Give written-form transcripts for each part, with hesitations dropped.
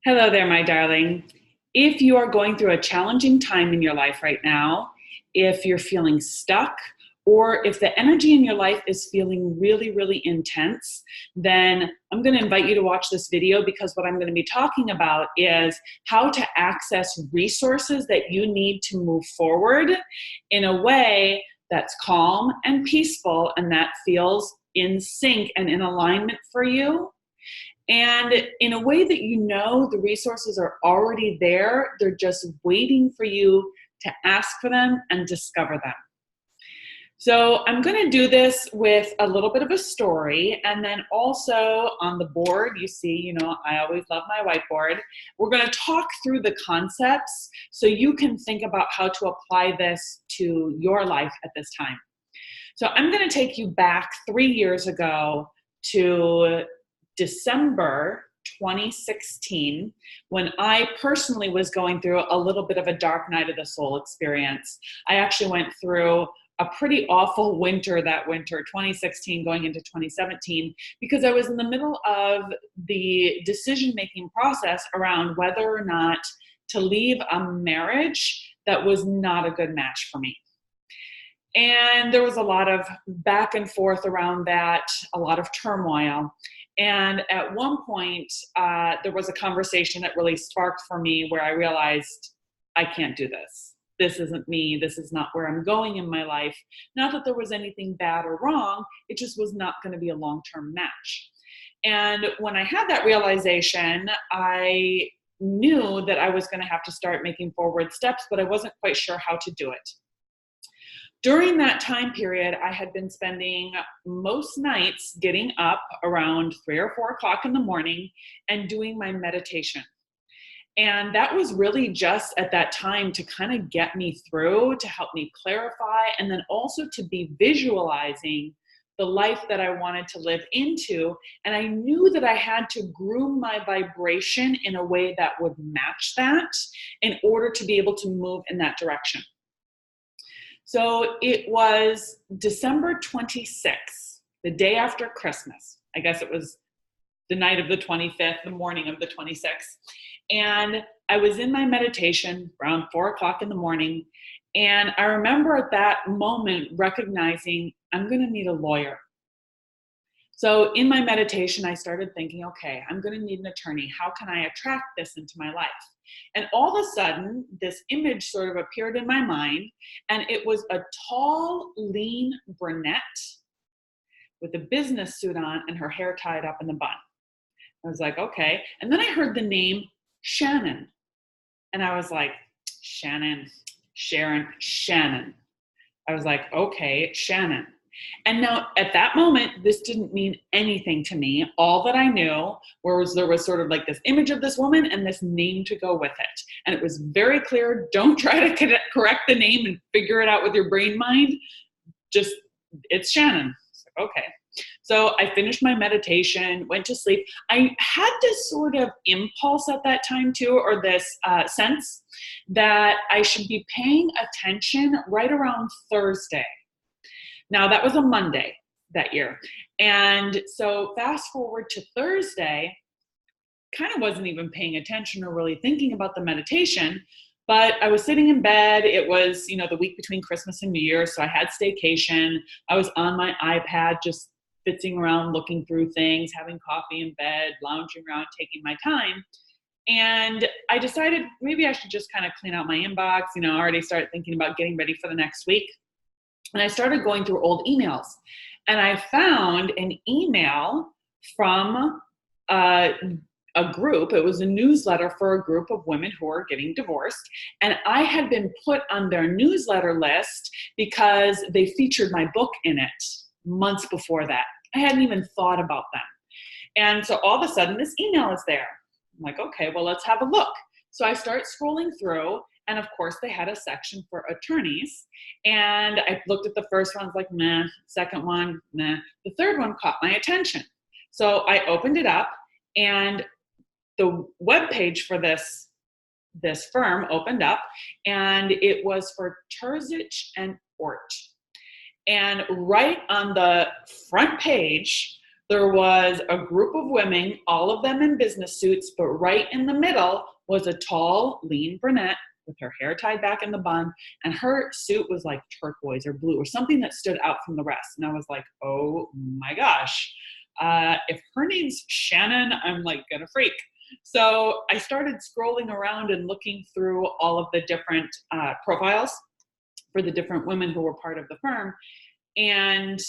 Hello there, my darling. If you are going through a challenging time in your life right now, if you're feeling stuck, or if the energy in your life is feeling really, really intense, then I'm going to invite you to watch this video because what I'm going to be talking about is how to access resources that you need to move forward in a way that's calm and peaceful and that feels in sync and in alignment for you. And in a way that you know the resources are already there, they're just waiting for you to ask for them and discover them. So I'm going to do this with a little bit of a story, and then also on the board, you see, I always love my whiteboard. We're going to talk through the concepts so you can think about how to apply this to your life at this time. So I'm going to take you back 3 years ago to December 2016, when I personally was going through a little bit of a dark night of the soul experience. I actually went through a pretty awful winter that winter, 2016 going into 2017, because I was in the middle of the decision-making process around whether or not to leave a marriage that was not a good match for me. And there was a lot of back and forth around that, a lot of turmoil. And at one point, there was a conversation that really sparked for me where I realized, I can't do this. This isn't me. This is not where I'm going in my life. Not that there was anything bad or wrong. It just was not going to be a long-term match. And when I had that realization, I knew that I was going to have to start making forward steps, but I wasn't quite sure how to do it. During that time period, I had been spending most nights getting up around 3 or 4 o'clock in the morning and doing my meditation. And that was really just at that time to kind of get me through, to help me clarify, and then also to be visualizing the life that I wanted to live into. And I knew that I had to groom my vibration in a way that would match that in order to be able to move in that direction. So it was December 26th, the day after Christmas. I guess it was the night of the 25th, the morning of the 26th. And I was in my meditation around 4 o'clock in the morning. And I remember at that moment recognizing I'm going to need a lawyer. So in my meditation, I started thinking, okay, I'm going to need an attorney. How can I attract this into my life? And all of a sudden, this image sort of appeared in my mind, and it was a tall, lean brunette with a business suit on and her hair tied up in the bun. I was like, okay. And then I heard the name Shannon. And I was like, Shannon, Sharon, Shannon. I was like, okay, Shannon. And now at that moment, this didn't mean anything to me. All that I knew was there was sort of like this image of this woman and this name to go with it. And it was very clear, don't try to correct the name and figure it out with your brain mind. Just, it's Shannon. Okay. So I finished my meditation, went to sleep. I had this sort of impulse at that time too, or this sense that I should be paying attention right around Thursday. Now, that was a Monday that year. And so fast forward to Thursday, kind of wasn't even paying attention or really thinking about the meditation, but I was sitting in bed. It was, the week between Christmas and New Year, so I had staycation. I was on my iPad, just fitzing around, looking through things, having coffee in bed, lounging around, taking my time. And I decided maybe I should just kind of clean out my inbox, already start thinking about getting ready for the next week. And I started going through old emails, and I found an email from a group. It was a newsletter for a group of women who are getting divorced. And I had been put on their newsletter list because they featured my book in it months before that. I hadn't even thought about them. And so all of a sudden this email is there. I'm like, okay, well, let's have a look. So I start scrolling through. And of course, they had a section for attorneys. And I looked at the first one, I was like, meh. Second one, meh. The third one caught my attention. So I opened it up, and the webpage for this firm opened up, and it was for Terzich and Ort. And right on the front page There was a group of women, all of them in business suits, but right in the middle was a tall, lean brunette with her hair tied back in the bun, and her suit was like turquoise or blue or something that stood out from the rest. And I was like, oh my gosh, if her name's Shannon, I'm like gonna freak. So I started scrolling around and looking through all of the different profiles for the different women who were part of the firm. And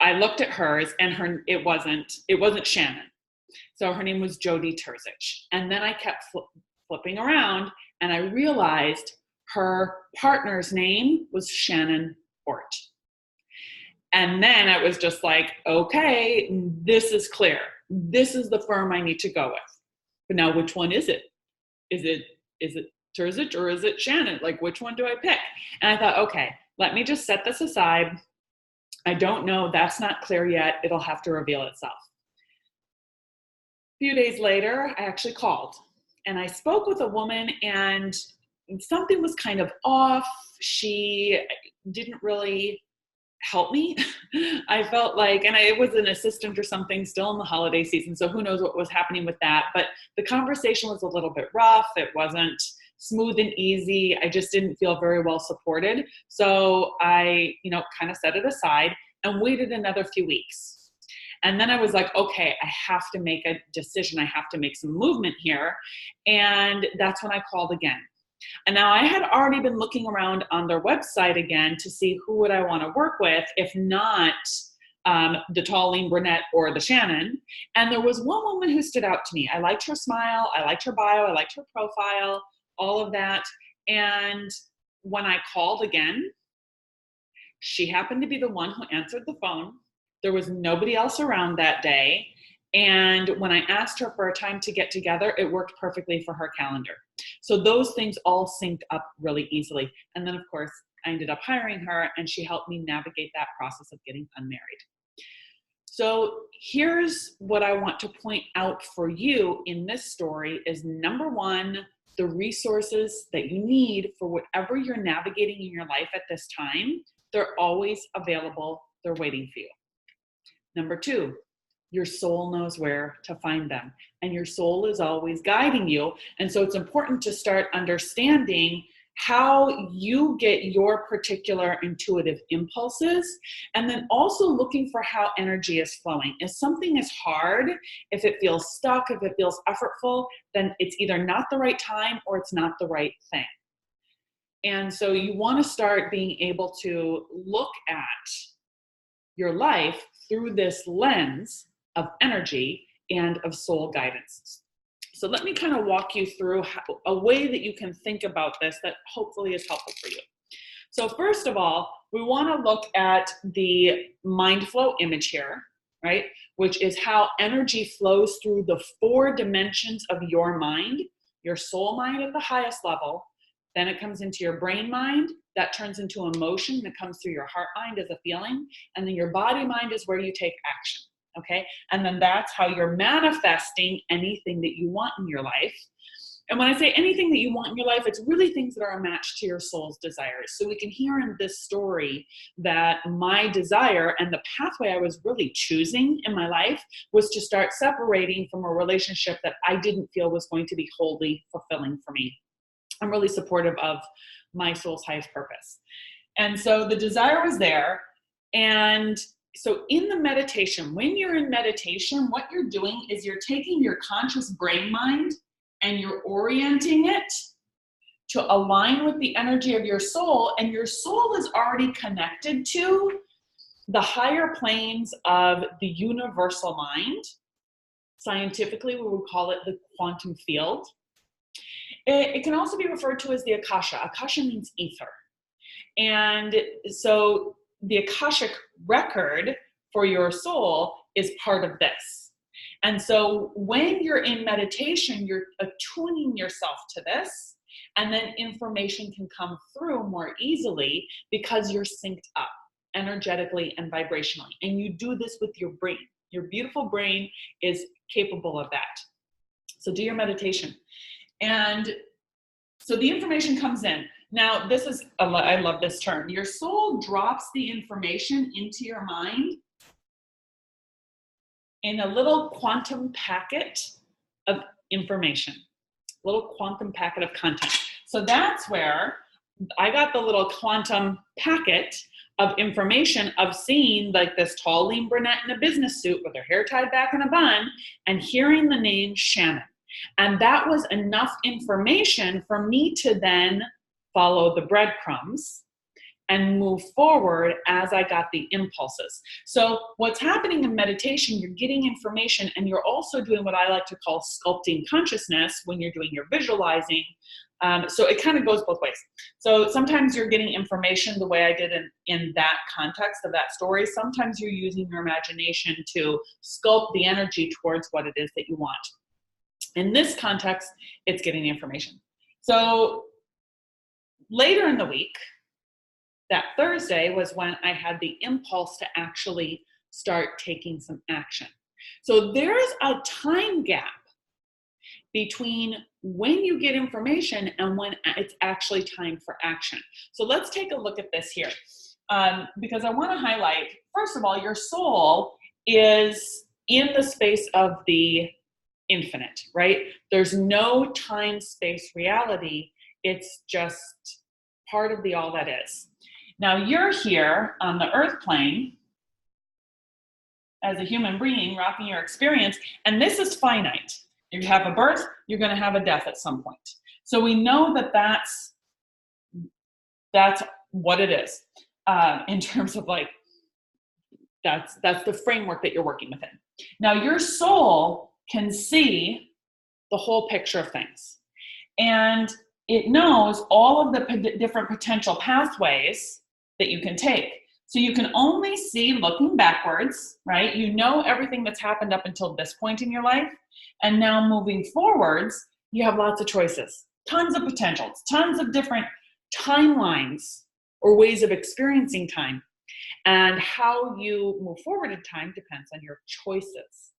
I looked at hers, and it wasn't Shannon. So her name was Jody Terzich. And then I kept flipping around, and I realized her partner's name was Shannon Ort. And then I was just like, okay, this is clear. This is the firm I need to go with. But now, which one is it? Is it Terzich or is it Shannon? Like, which one do I pick? And I thought, okay, let me just set this aside. I don't know. That's not clear yet. It'll have to reveal itself. A few days later, I actually called and I spoke with a woman, and something was kind of off. She didn't really help me. I felt like, and I was an assistant or something, still in the holiday season, so who knows what was happening with that. But the conversation was a little bit rough. It wasn't smooth and easy. I just didn't feel very well supported. So I, kind of set it aside and waited another few weeks. And then I was like, okay, I have to make a decision. I have to make some movement here. And that's when I called again. And now I had already been looking around on their website again to see who would I want to work with, if not the tall, lean brunette or the Shannon. And there was one woman who stood out to me. I liked her smile. I liked her bio. I liked her profile, all of that. And when I called again, she happened to be the one who answered the phone. There was nobody else around that day. And when I asked her for a time to get together, it worked perfectly for her calendar. So those things all synced up really easily. And then, of course, I ended up hiring her, and she helped me navigate that process of getting unmarried. So here's what I want to point out for you in this story is, number one, the resources that you need for whatever you're navigating in your life at this time, they're always available. They're waiting for you. Number two, your soul knows where to find them, and your soul is always guiding you. And so it's important to start understanding how you get your particular intuitive impulses, and then also looking for how energy is flowing. If something is hard, if it feels stuck, if it feels effortful, then it's either not the right time or it's not the right thing. And so you want to start being able to look at your life through this lens of energy and of soul guidance. So let me kind of walk you through a way that you can think about this that hopefully is helpful for you. So first of all, we want to look at the mind flow image here, right? Which is how energy flows through the 4 dimensions of your mind, your soul mind at the highest level. Then it comes into your brain mind, that turns into emotion that comes through your heart mind as a feeling. And then your body mind is where you take action. Okay, and then that's how you're manifesting anything that you want in your life. And when I say anything that you want in your life, it's really things that are a match to your soul's desires. So we can hear in this story that my desire and the pathway I was really choosing in my life was to start separating from a relationship that I didn't feel was going to be wholly fulfilling for me. I'm really supportive of my soul's highest purpose. And so the desire was there. And so in the meditation, when you're in meditation, what you're doing is you're taking your conscious brain mind and you're orienting it to align with the energy of your soul. And your soul is already connected to the higher planes of the universal mind. Scientifically, we would call it the quantum field. It can also be referred to as the Akasha. Akasha means ether. And so the Akashic record for your soul is part of this. And so when you're in meditation, you're attuning yourself to this, and then information can come through more easily because you're synced up energetically and vibrationally. And you do this with your brain. Your beautiful brain is capable of that. So do your meditation. And so the information comes in. Now, this is, I love this term. Your soul drops the information into your mind in a little quantum packet of information, little quantum packet of content. So that's where I got the little quantum packet of information of seeing like this tall, lean brunette in a business suit with her hair tied back in a bun and hearing the name Shannon. And that was enough information for me to then follow the breadcrumbs and move forward as I got the impulses. So what's happening in meditation, you're getting information and you're also doing what I like to call sculpting consciousness when you're doing your visualizing. So it kind of goes both ways. So sometimes you're getting information the way I did in that context of that story. Sometimes you're using your imagination to sculpt the energy towards what it is that you want. In this context, it's getting the information. So later in the week, that Thursday was when I had the impulse to actually start taking some action. So there's a time gap between when you get information and when it's actually time for action. So let's take a look at this here. Because I want to highlight, first of all, your soul is in the space of the infinite, right? There's no time, space, reality. It's just part of the all that is. Now you're here on the earth plane as a human being rocking your experience, and this is finite. You have a birth, you're going to have a death at some point. So we know that that's what it is in terms of like, that's the framework that you're working within. Now your soul can see the whole picture of things, and it knows all of the different potential pathways that you can take. So you can only see looking backwards, right? You know everything that's happened up until this point in your life. And now moving forwards, you have lots of choices, tons of potentials, tons of different timelines or ways of experiencing time. And how you move forward in time depends on your choices.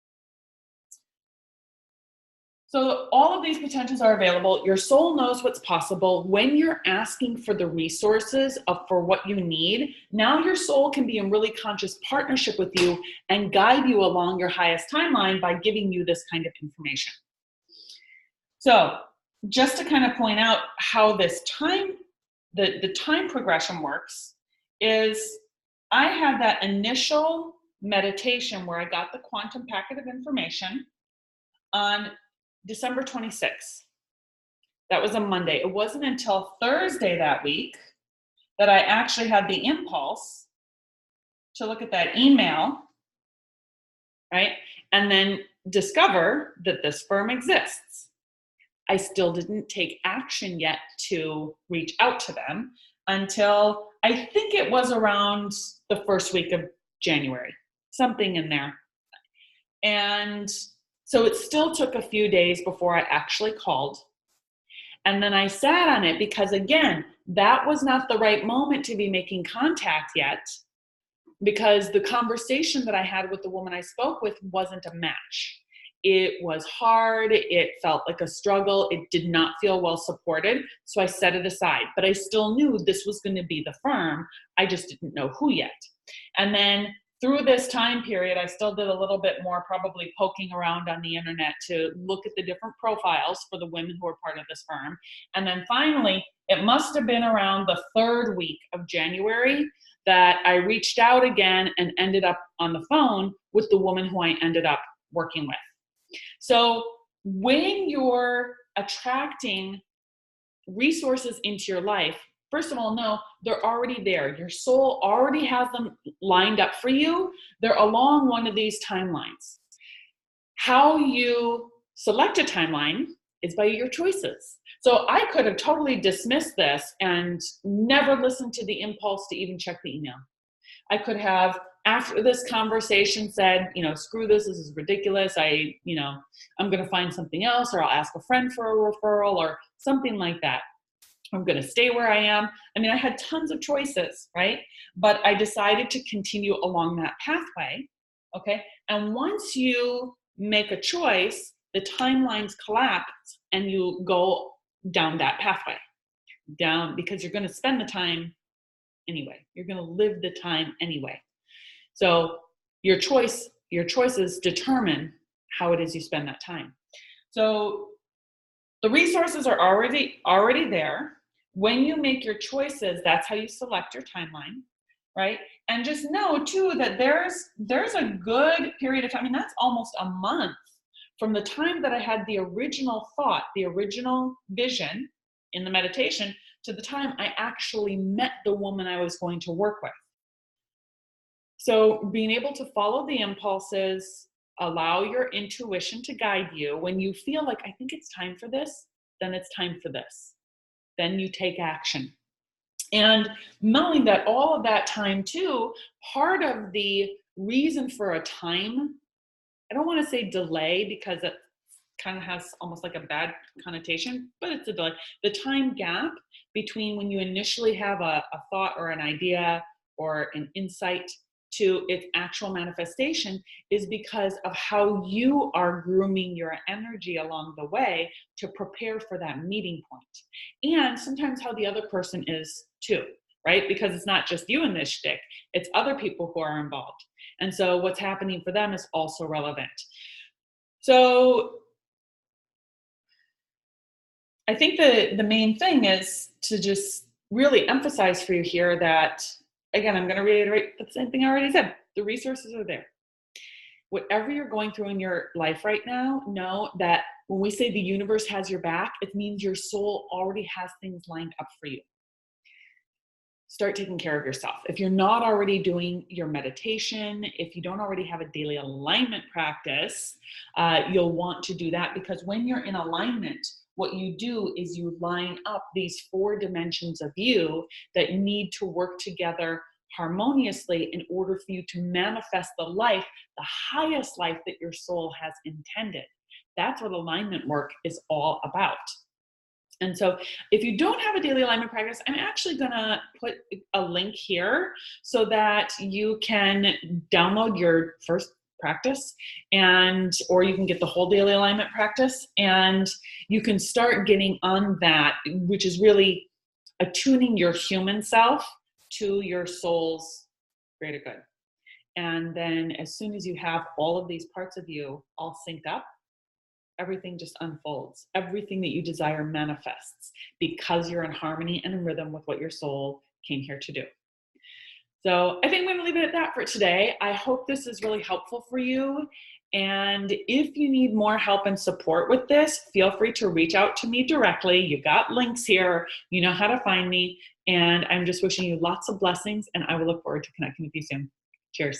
So all of these potentials are available. Your soul knows what's possible. When you're asking for the resources for what you need, now your soul can be in really conscious partnership with you and guide you along your highest timeline by giving you this kind of information. So just to kind of point out how this time, the time progression works is I had that initial meditation where I got the quantum packet of information on December 26th. That was a Monday. It wasn't until Thursday that week that I actually had the impulse to look at that email, right? And then discover that this firm exists. I still didn't take action yet to reach out to them until I think it was around the first week of January, something in there. And so it still took a few days before I actually called. And then I sat on it because, again, that was not the right moment to be making contact yet, because the conversation that I had with the woman I spoke with wasn't a match. It was hard. It felt like a struggle. It did not feel well supported. So I set it aside. But I still knew this was going to be the firm. I just didn't know who yet. And then through this time period, I still did a little bit more probably poking around on the internet to look at the different profiles for the women who are part of this firm. And then finally, it must have been around the third week of January that I reached out again and ended up on the phone with the woman who I ended up working with. So when you're attracting resources into your life, first of all, no, they're already there. Your soul already has them lined up for you. They're along one of these timelines. How you select a timeline is by your choices. So I could have totally dismissed this and never listened to the impulse to even check the email. I could have, after this conversation, said, screw this is ridiculous. I'm going to find something else, or I'll ask a friend for a referral or something like that. I'm going to stay where I am. I mean, I had tons of choices, right? But I decided to continue along that pathway, okay? And once you make a choice, the timelines collapse and you go down that pathway, down, because you're going to spend the time anyway. You're going to live the time anyway. So your choice, your choices determine how it is you spend that time. So the resources are already there. When you make your choices, that's how you select your timeline, right? And just know too that there's a good period of time, and that's almost a month from the time that I had the original thought, the original vision in the meditation, to the time I actually met the woman I was going to work with. So being able to follow the impulses, allow your intuition to guide you. When you feel like, I think it's time for this, then it's time for this. Then you take action. And knowing that all of that time too, part of the reason for a time, I don't want to say delay because it kind of has almost like a bad connotation, but it's a delay. The time gap between when you initially have a thought or an idea or an insight to its actual manifestation is because of how you are grooming your energy along the way to prepare for that meeting point. And sometimes how the other person is too, right? Because it's not just you in this shtick, it's other people who are involved. And so what's happening for them is also relevant. So I think the main thing is to just really emphasize for you here that, again, I'm going to reiterate the same thing I already said. The resources are there. Whatever you're going through in your life right now, know that when we say the universe has your back, it means your soul already has things lined up for you. Start taking care of yourself. If you're not already doing your meditation, if you don't already have a daily alignment practice, you'll want to do that, because when you're in alignment, what you do is you line up these 4 dimensions of you that need to work together harmoniously in order for you to manifest the life, the highest life that your soul has intended. That's what alignment work is all about. And so if you don't have a daily alignment practice, I'm actually going to put a link here so that you can download your first practice, or you can get the whole daily alignment practice, and you can start getting on that, which is really attuning your human self to your soul's greater good. And then as soon as you have all of these parts of you all synced up, everything just unfolds. Everything that you desire manifests because you're in harmony and in rhythm with what your soul came here to do. So I think I'm going to leave it at that for today. I hope this is really helpful for you. And if you need more help and support with this, feel free to reach out to me directly. You got links here. You know how to find me. And I'm just wishing you lots of blessings, and I will look forward to connecting with you soon. Cheers.